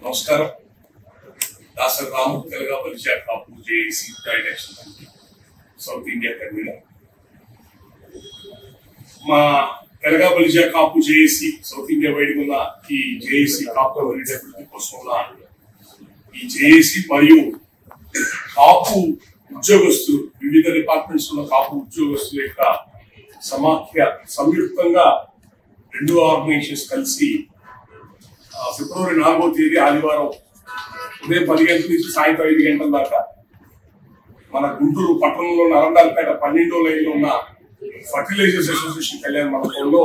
నమస్కారం. Dasari Ramu Telugu Parichaya Kapu JAC joint action committee south India convener. మా Telugu Parichaya Kapu JAC south India wide ఉన్న ఈ జేఏసీ కాపు అభివృద్ధి కోసం ఉన్న ఈ జేఏసీ మరియు కాపు ఉద్యోగస్తులు వివిధ డిపార్ట్మెంట్స్ ఉన్న కాపు ఉద్యోగస్తుల యొక్క సమాఖ్య సంయుక్తంగా రెండు ఆర్గనైజేషన్స్ కలిసి ఫిబ్రవరి 4వ తేదీ ఆదివారం ఉదయం 10 గంటల నుంచి సాయంత్రం 5 గంటల దాకా మన గుంటూరు పట్టణంలో నరందాలపేట 12వ లైన్లో ఉన్న ఫర్టిలైజర్స్ అసోసియేషన్ కళ్యాణ మండపంలో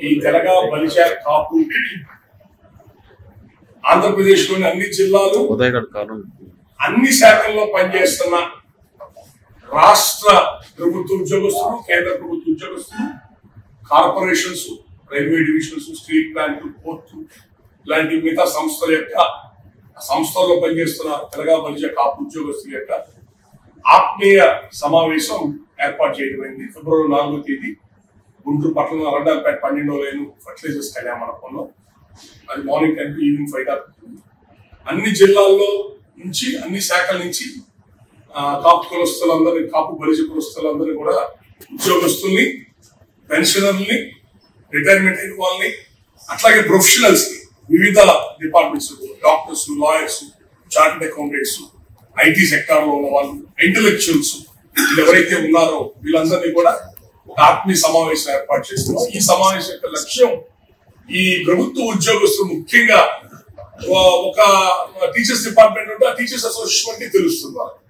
ఈ తెలగ బలిజ కాపు ఆంధ్రప్రదేశ్ లోని అన్ని జిల్లాలు అన్ని శాఖల్లో పనిచేస్తున్న రాష్ట్ర ప్రభుత్వ ఉద్యోగస్తులు, కేంద్ర ప్రభుత్వ ఉద్యోగస్తులు, corporations, railway divisions, steel plant, port ఇలాంటి మిగతా సంస్థల్లో పనిచేస్తున్న తెలగ బలిజ కాపు ఉద్యోగస్తుల యొక్క ఆత్మీయ సమావేశం ఏర్పాటు చేయడమైంది. ఫిబ్రవరి 4వ తేదీ గుంటూరు పట్టణం నరందాలపేట 12వ లైన్ ఫర్టిలైజర్స్ కళ్యాణ మండపంలో. అది మార్నింగ్ 10 to ఈవినింగ్ 5 దాకా. అన్ని జిల్లాల్లో నుంచి అన్ని శాఖల నుంచి కాపు కులస్తులందరినీ, కాపు బలిజ కులస్తులందరినీ కూడా ఉద్యోగస్తుల్ని, పెన్షనర్ని, రిటైర్మెంట్ అయిన వాళ్ళని, అట్లాగే ప్రొఫెషనల్స్ ని, వివిధ departments, doctors, lawyers, chartered accountants, IT sector లో ఉన్న వాళ్ళు, ఇంటలెక్చువల్స్ ఎవరైతే ఉన్నారో వీళ్ళందరినీ కూడా ఒక ఆత్మీయ సమావేశం ఏర్పాటు చేస్తున్నాం. ఈ సమావేశం యొక్క లక్ష్యం ఈ ప్రభుత్వ ఉద్యోగస్తులు, ముఖ్యంగా ఒక టీచర్స్ డిపార్ట్మెంట్ ఉంటే ఆ టీచర్స్ అసోసియేషన్ అంటే తెలుస్తుంది వాళ్ళకి,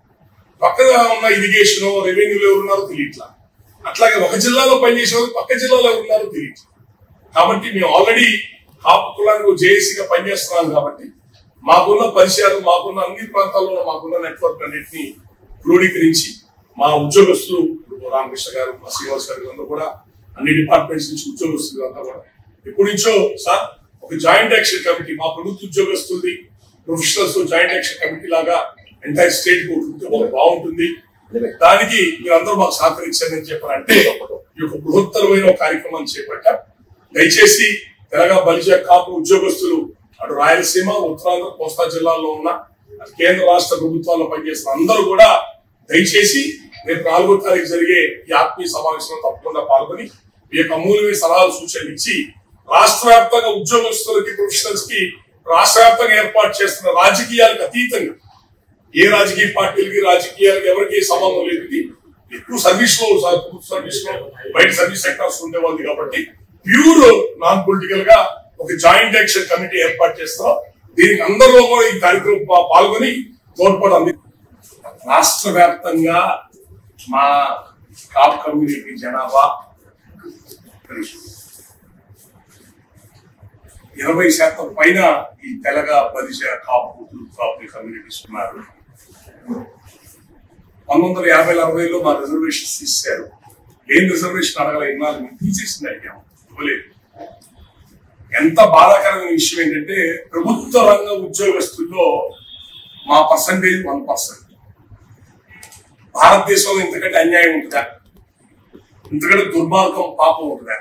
పక్కగా ఉన్న ఇరిగేషన్, రెవెన్యూలో ఎవరున్నారో తెలియట్లా, అట్లాగే ఒక జిల్లాలో పనిచేసే వాళ్ళు పక్క జిల్లాలో ఎవరున్నారో తెలియట్లా. కాబట్టి మేము ఆల్రెడీ కాపు కులానికి జేఏసీగా పనిచేస్తున్నాం కాబట్టి మాకున్న పరిచయాలు, మాకున్న అన్ని ప్రాంతాల్లో మాకున్న నెట్వర్క్ అన్నింటినీ క్రోడీకరించి మా ఉద్యోగస్తులు రామకృష్ణ గారు, మా శ్రీనివాస్ గారు అందరూ కూడా అన్ని డిపార్ట్మెంట్స్ నుంచి ఉద్యోగస్తులు అంతా కూడా ఎప్పటి నుంచో సార్ ఒక జాయింట్ యాక్షన్ కమిటీ, మా ప్రభుత్వ ఉద్యోగస్తులది ప్రొఫెషనల్స్ జాయింట్ యాక్షన్ కమిటీ లాగా ఎంటైర్ స్టేట్ బాగుంటుంది, దానికి మీరందరూ మాకు సహకరించారని చెప్పారంటే ఈ యొక్క బృహత్తరమైన కార్యక్రమాన్ని చేపట్టాం. దయచేసి తెలగ బలిజ కాపు ఉద్యోగస్తులు అటు రాయలసీమ, ఉత్తరాంధ్ర, కోస్తా జిల్లాల్లో ఉన్న కేంద్ర రాష్ట్ర ప్రభుత్వాల్లో పనిచేస్తున్న అందరూ కూడా దయచేసి రేపు 4వ తారీఖు జరిగే ఈ ఆత్మీయ సమావేశంలో తప్పకుండా పాల్గొని ఈ యొక్క అమూల్యమైన సలహాలు, సూచనలు ఇచ్చి రాష్ట్ర వ్యాప్తంగా ఉద్యోగస్తులకి, ప్రొఫెషనల్స్ కి రాష్ట్ర వ్యాప్తంగా ఏర్పాటు చేస్తున్న రాజకీయాలకు అతీతంగా, ఏ రాజకీయ పార్టీలకి, రాజకీయాలకు ఎవరికి సంబంధం లేదు, ఎక్కువ సర్వీస్ లో బయట సర్వీస్ సెక్టర్స్ ఉండేవాళ్ళు కాబట్టి ప్యూర్ నాన్ పొలిటికల్ గా ఒక జాయింట్ యాక్షన్ కమిటీ ఏర్పాటు చేస్తాం. దీనికి అందరిలో కూడా ఈ కార్యక్రమం పాల్గొని తోడ్పాటు అంది. రాష్ట్ర వ్యాప్తంగా మా కాపు కమ్యూనిటీ జనాభా 20% పైన ఈ తెలగ బలిజ కాపు కమ్యూనిటీస్ ఉన్నారు. 1950-60లో మా రిజర్వేషన్స్ తీశారు. ఏం రిజర్వేషన్ అడగల, ఇన్నాళ్ళు మేము తీసేసింది, అడిగాము, ఇవ్వలేదు. ఎంత బాధాకరమైన విషయం ఏంటంటే ప్రభుత్వ రంగ ఉద్యోగస్తుల్లో మా పర్సంటేజ్ 1%. భారతదేశంలో ఇంతకంటే అన్యాయం ఉంటుందా, ఇంతకంటే దుర్మార్గం, పాపం ఉంటుందా?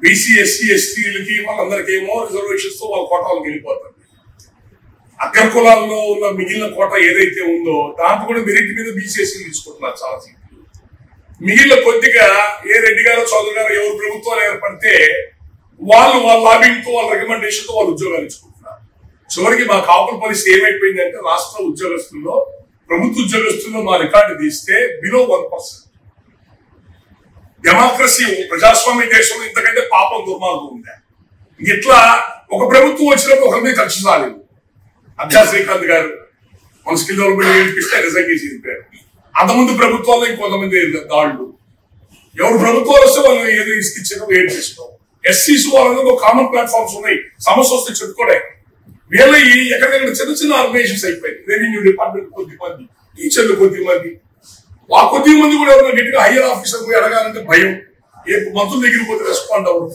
బీసీ, ఎస్సీ, ఎస్టీలకి వాళ్ళందరికీ ఏమో రిజర్వేషన్స్ తో వాళ్ళ కోటాలకు వెళ్ళిపోతారు. అగ్ర కులాల్లో ఉన్న మిగిలిన కోట ఏదైతే ఉందో దాంట్లో కూడా మెరిట్ మీద బీసీఎస్సీ తీసుకుంటున్నారు చాలా సీట్లు. మిగిలిన కొద్దిగా ఏ రెడ్డి గారు, చౌదరి గారు ఎవరు ప్రభుత్వాలు ఏర్పడితే వాళ్ళ లాబింగ్ తో, వాళ్ళ రికమెండేషన్ తో వాళ్ళు ఉద్యోగాలు ఇచ్చుకుంటున్నారు. చివరికి మా కాపుల పరిస్థితి ఏమైపోయిందంటే రాష్ట్ర ఉద్యోగస్తుల్లో, ప్రభుత్వ ఉద్యోగస్తుల్లో మా రికార్డు తీస్తే బిలో 1%. డెమోక్రసీ, ప్రజాస్వామ్య దేశంలో ఇంతకంటే పాపం, దుర్మార్గం ఉందా? ఇట్లా ఒక ప్రభుత్వం వచ్చినప్పుడు ఒకరి మీద ఖర్చు సాలేదు. అధ్యా శ్రీకాంత్ గారు మన స్కిల్ డెవలప్మెంట్ నేర్పిస్తే రిజైన్ చేసి చెప్పారు. అంతకుముందు ప్రభుత్వాల్లో ఇంకొంతమంది దాడులు, ఎవరు ప్రభుత్వాలు వస్తే వాళ్ళు ఏదో ఇసుకిచ్చారో, ఏం చేసినాం. ఎస్సీస్ వాళ్ళందరూ కామన్ ప్లాట్ఫామ్స్ ఉన్నాయి, సమస్య వస్తే చెప్పుకోవడం. వీళ్ళ ఎక్కడికక్కడ చిన్న చిన్న ఆర్గనైజేషన్స్ అయిపోయింది. రెవెన్యూ డిపార్ట్మెంట్ కొద్దిమంది, టీచర్లు కొద్దిమంది, ఆ కొద్ది మంది కూడా ఎవరైనా గట్టిగా హయ్యర్ ఆఫీసర్ పోయి అడగాలంటే భయం, ఏ మంత్రుల దగ్గర పోతే రెస్పాండ్ అవ్వరు.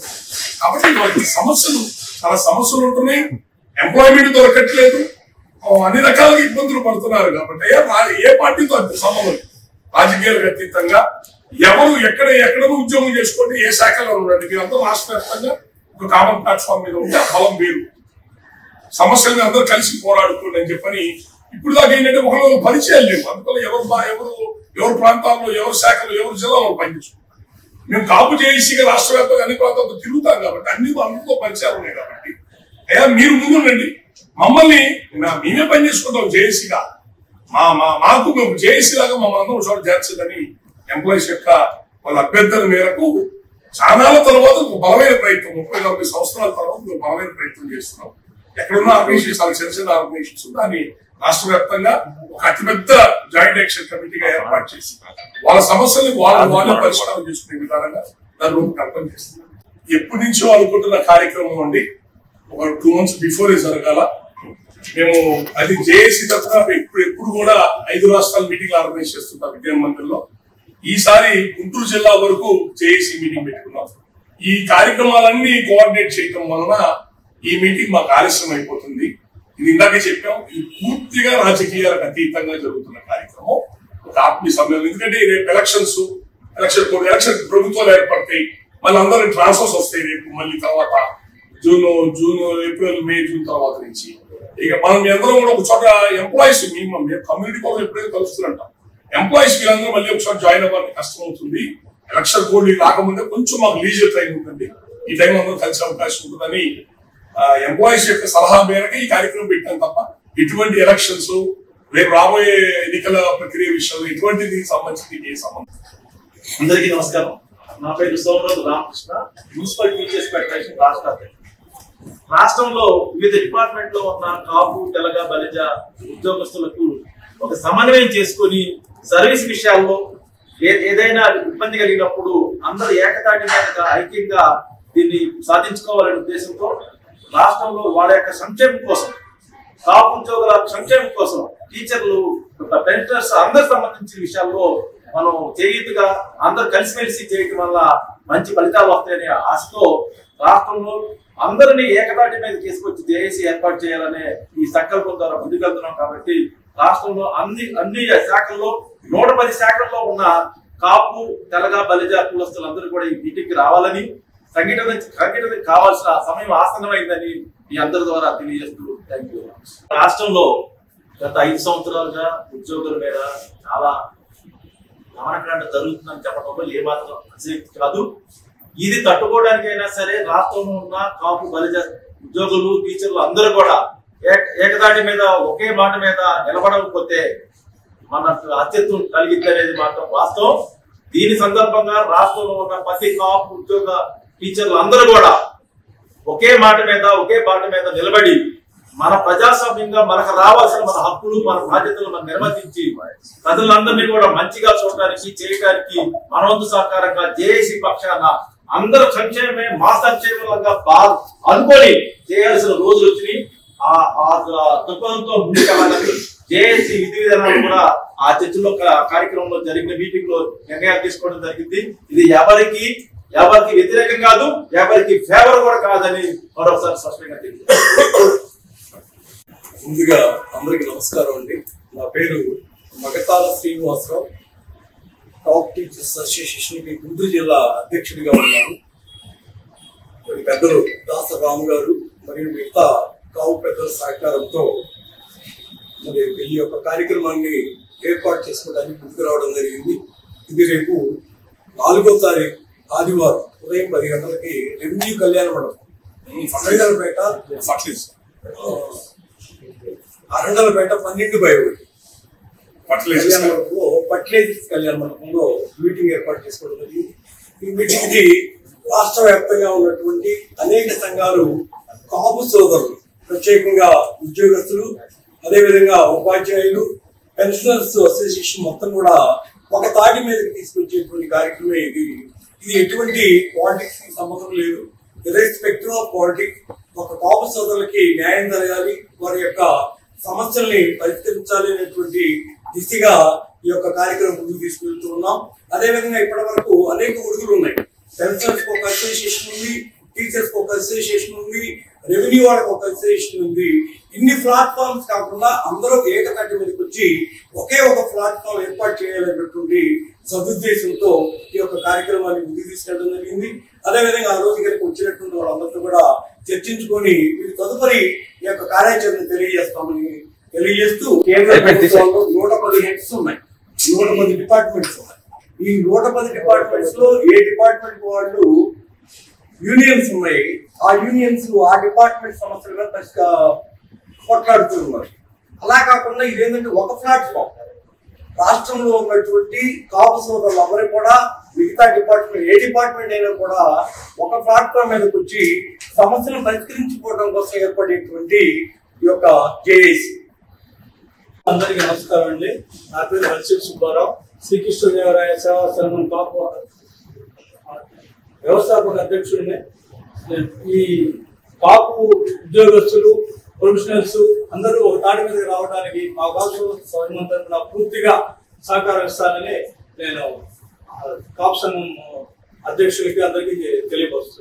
కాబట్టి వాళ్ళకి సమస్యలు, చాలా సమస్యలు ఉంటున్నాయి, ఎంప్లాయ్మెంట్ దొరకట్లేదు, అన్ని రకాలుగా ఇబ్బందులు పడుతున్నారు. కాబట్టి ఏ పార్టీతో సంబంధం, రాజకీయాలకు అతీతంగా ఎవరు ఎక్కడో ఉద్యోగం చేసుకోండి, ఏ శాఖలో ఉండండి, మీరంతా రాష్ట్ర వ్యాప్తంగా ఒక కామన్ ప్లాట్ఫామ్ మీద ఉంటే ఆ బలం వేరు. సమస్యలను అందరూ కలిసి పోరాడుకోండి అని చెప్పని ఇప్పుడు దాకా ఏంటంటే ఒకరు పరిచయాలు లేవు. అందువల్ల ఎవరు ప్రాంతాల్లో, ఎవరి శాఖలు, ఎవరి జిల్లాలో పనిచేసుకుంటారు. మేము కాపు జేఏసీగా రాష్ట్ర వ్యాప్తంగా అన్ని ప్రాంతాలతో తిరుగుతాం కాబట్టి అందరితో పరిచయాలు ఉన్నాయి కాబట్టి అయ్యా మీరు ముందుండండి, మమ్మల్ని మేమే పని చేసుకుంటాం జేఏసీగా, మాకు మేము జేఏసీ లాగా మమ్మల్ని అందరూ చోట చేర్చదని ఎంప్లాయీస్ యొక్క వాళ్ళ అభ్యర్థన మేరకు చాలా తర్వాత ఒక బలమైన ప్రయత్నం 30-40 సంవత్సరాల తర్వాత బలమైన ప్రయత్నం చేస్తున్నాం. ఎక్కడున్న ఆర్గనైజేషన్ చాలా చిన్న చిన్న ఆర్గనైజేషన్స్ దాన్ని రాష్ట్ర వ్యాప్తంగా ఒక అతిపెద్ద జాయింట్ యాక్షన్ కమిటీగా ఏర్పాటు చేసి వాళ్ళ సమస్యల్ని వాళ్ళే పరిష్కారం చేసుకునే విధానంగా దాని రూపకల్పన చేస్తున్నారు. ఎప్పటి నుంచో అనుకుంటున్న కార్యక్రమం అండి, ఒక 2 months బిఫోరే జరగాల. మేము అది జేఏసీ తరఫున ఎప్పుడు కూడా 5 రాష్ట్రాల మీటింగ్ ఆర్గనైజ్ చేస్తుంటాం విద్యా మందిర్లో. ఈసారి గుంటూరు జిల్లా వరకు జేఏసీ మీటింగ్ పెట్టుకున్నాం. ఈ కార్యక్రమాలన్నీ కోఆర్డినేట్ చేయటం వలన ఈ మీటింగ్ మాకు ఆలస్యం అయిపోతుంది. ఇది ఇందాకే చెప్పాం, ఇది పూర్తిగా రాజకీయాలకు అతీతంగా జరుగుతున్న కార్యక్రమం, ఒక ఆత్మీయ సమ్మేళనం. ఎందుకంటే రేపు ఎలక్షన్ ప్రభుత్వాలు ఏర్పడతాయి, మళ్ళీ అందరూ ట్రాన్స్ఫర్స్ వస్తాయి రేపు, మళ్ళీ తర్వాత జూన్, ఏప్రిల్, మే, జూన్ తర్వాత నుంచి ఇక మనం అందరం కూడా ఒక చోట ఎంప్లాయీస్ మేము కమ్యూనిటీ కోసం ఎప్పుడైతే కలుస్తుంటాం, ఎంప్లాయీస్ వీళ్ళందరూ మళ్ళీ ఒకసారి జాయిన్ అవ్వాలని కష్టం అవుతుంది. ఎలక్షన్ కోడ్ రాకముందే కొంచెం మాకు లీజర్ టైం ఉంటుంది, ఈ టైం అందరూ కలిసే అవకాశం ఉంటుందని ఎంప్లాయీస్ యొక్క సలహా మేరకు ఈ కార్యక్రమం పెట్టాం తప్ప ఇటువంటి ఎలక్షన్స్ రేపు రాబోయే ఎన్నికల ప్రక్రియ విషయంలో ఎటువంటి దీనికి సంబంధించి ఏ సంబంధం. అందరికీ నమస్కారం. నా పేరు Somaraju Ramakrishna, municipal teachers federation రాష్ట్ర అధ్యక్షుడు. రాష్ట్రంలో వివిధ డిపార్ట్మెంట్ లో ఉన్న కాపు, తెలగ, బలిజ ఉద్యోగస్తులకు ఒక సమన్వయం చేసుకుని సర్వీస్ విషయాల్లో ఏదైనా ఇబ్బంది కలిగినప్పుడు అందరూ ఏకతాటి మీద ఐక్యంగా దీన్ని సాధించుకోవాలనే ఉద్దేశంతో రాష్ట్రంలో వాళ్ళ యొక్క సంక్షేమం కోసం, కాపు ఉద్యోగుల సంక్షేమం కోసం, టీచర్లు, పెన్షనర్స్ అందరికి సంబంధించిన విషయాల్లో మనం చేయుతుగా అందరు కలిసిమెలిసి చేయటం వల్ల మంచి ఫలితాలు వస్తాయనే ఆశతో రాష్ట్రంలో అందరినీ ఏకతాటి మీద తీసుకొచ్చి జేఏసీ ఏర్పాటు చేయాలనే ఈ సంకల్పం ద్వారా ముందుకెళ్తున్నాం. కాబట్టి రాష్ట్రంలో అన్ని శాఖల్లో 110 శాఖల్లో ఉన్న కాపు, తెలగ, బలిజ కులస్తులందరూ కూడా ఈ మీటింగ్కి రావాలని, సంఘటన కావాల్సిన సమయం ఆసన్నమైందని మీ అందరి ద్వారా తెలియజేస్తూ థ్యాంక్ యూ. రాష్ట్రంలో గత 5 సంవత్సరాలుగా ఉద్యోగుల మీద చాలా దమనకాండ జరుగుతుందని చెప్పడంలో ఏమాత్రం అతిశక్తి కాదు. ఇది తట్టుకోవడానికైనా సరే రాష్ట్రంలో ఉన్న కాపు, బలిజ ఉద్యోగులు, టీచర్లు అందరూ కూడా ఏకదాటి మీద ఒకే మాట మీద నిలబడకపోతే మనకు అత్యత్వం కలిగిద్ది అనేది మాత్రం వాస్తవం. దీని సందర్భంగా రాష్ట్రంలో ఉన్న ప్రతి కాపు, ఉద్యోగ, టీచర్లు అందరూ కూడా ఒకే మాట మీద, ఒకే బాట మీద నిలబడి మన ప్రజాస్వామ్యంగా మనకు రావాల్సిన మన హక్కులు, మన బాధ్యతలు మనం నిర్వర్తించి ప్రజలందరినీ కూడా మంచిగా చూడడానికి, చేయడానికి మన వంతు సహకారంగా జేఏసీ పక్షాన అందరూ సంక్షేమమే మా సంక్షేమంగా అనుకొని చేయాల్సిన రోజులు వచ్చినాయి. ఆ దృక్పథంతో ముందుకెళ్ళాలని జేఏసీ విధి విధానాలు కూడా ఆ చర్చలో కార్యక్రమంలో జరిగిన మీటింగ్ లో నిర్ణయాలు తీసుకోవడం జరిగింది. ఇది ఎవరికి వ్యతిరేకం కాదు, ఎవరికి ఫేవర్ కూడా కాదని మరొకసారి స్పష్టంగా తెలియదు. ముందుగా అందరికి నమస్కారం అండి. నా పేరు మగతాల శ్రీనివాసరావు, టాప్ టీచర్స్ అసోసియేషన్ కి గుంటూరు జిల్లా అధ్యక్షుడిగా ఉన్నాను. మరి పెద్దలు దాసరాము గారు మరియు మిగతా కావు పెద్దల సహకారంతో మరి ఈ యొక్క కార్యక్రమాన్ని ఏర్పాటు చేసుకోవడానికి ముందుకు రావడం జరిగింది. ఇది రేపు 4వ తారీఖు ఆదివారం ఉదయం 10 గంటలకి రెవెన్యూ కళ్యాణ మండపం అరండలపేట 12/1 ఫర్టిలైజర్స్ కళ్యాణ మండపంలో మీటింగ్ ఏర్పాటు చేసుకోవడం జరిగింది. ఈ మీటింగ్ కి రాష్ట్ర వ్యాప్తంగా ఉన్నటువంటి అనేక సంఘాలు, కాపు సోదరులు, ప్రత్యేకంగా ఉద్యోగస్తులు, అదేవిధంగా ఉపాధ్యాయులు, పెన్షనర్స్ అసోసియేషన్ మొత్తం కూడా ఒక తాటి మీదకి తీసుకొచ్చేటువంటి కార్యక్రమం ఇది. ఇది ఎటువంటి పాలిటిక్స్ కి సంబంధం లేదు. ఇర్రెస్పెక్టివ్ ఆఫ్ పాలిటిక్స్, ఒక కాపు సోదరులకి న్యాయం జరగాలి, వారి యొక్క సమస్యల్ని పరిష్కరించాలి అనేటువంటి దిశగా ఈ యొక్క కార్యక్రమం ముందుకు తీసుకెళ్తూ ఉన్నాం. అదేవిధంగా ఇప్పటి వరకు అనేక ఉడుగులు ఉన్నాయి. పెన్షనర్స్ ఒక అసోసియేషన్ ఉంది, టీచర్స్ ఒక అసోసియేషన్ ఉంది, రెవెన్యూ వాళ్ళకి ఒక అసోసియేషన్ ఉంది. ఇన్ని ప్లాట్ఫామ్స్ కాకుండా అందరూ ఏకతాటి మీదకి వచ్చి ఒకే ఒక ప్లాట్ఫామ్ ఏర్పాటు చేయాలనేటువంటి సదుద్దేశంతో ఈ యొక్క కార్యక్రమాన్ని ముందుకు తీసుకెళ్ళడం జరిగింది. అదేవిధంగా ఆ రోజు గారికి వచ్చినటువంటి వాళ్ళందరితో కూడా చర్చించుకొని వీరి తదుపరి ఈ యొక్క కార్యాచరణ తెలియజేస్తామని తెలియజేస్తూ కేంద్ర ప్రభుత్వంలో 110 హెడ్స్ ఉన్నాయి, 110 డిపార్ట్మెంట్స్ ఉన్నాయి. ఈ 110 డిపార్ట్మెంట్స్ లో ఏ డిపార్ట్మెంట్ వాళ్ళు యూనియన్స్ ఉన్నాయి, ఆ యూనియన్స్ ఆ డిపార్ట్మెంట్ సమస్యల మీద కొట్లాడుతున్నారు. అలా కాకుండా ఇదేంటంటే ఒక ప్లాట్ఫామ్, రాష్ట్రంలో ఉన్నటువంటి కాపు సోదరులందరూ కూడా మిగతా డిపార్ట్మెంట్ ఏ డిపార్ట్మెంట్ అయినా కూడా ఒక ప్లాట్ఫామ్ మీదకి వచ్చి సమస్యను పరిష్కరించుకోవడం కోసం ఏర్పడేటువంటి ఈ యొక్క జేఏసీ. అందరికీ నమస్కారం అండి. నా పేరు హర్షిత్ సుబ్బారావు, శ్రీకృష్ణదేవరాయ సేవా సంఘం కాపు వ్యవస్థాపక అధ్యక్షుడిని. ఈ కాపు ఉద్యోగస్తులు, ప్రొఫెషనల్స్ అందరూ ఒక తాటి మీదకి రావడానికి మా కాపు సంఘం తరఫున పూర్తిగా సహకారం ఇస్తానని నేను కాపు సంఘం అధ్యక్షులకి అందరికీ తెలియపరుస్తున్నాను.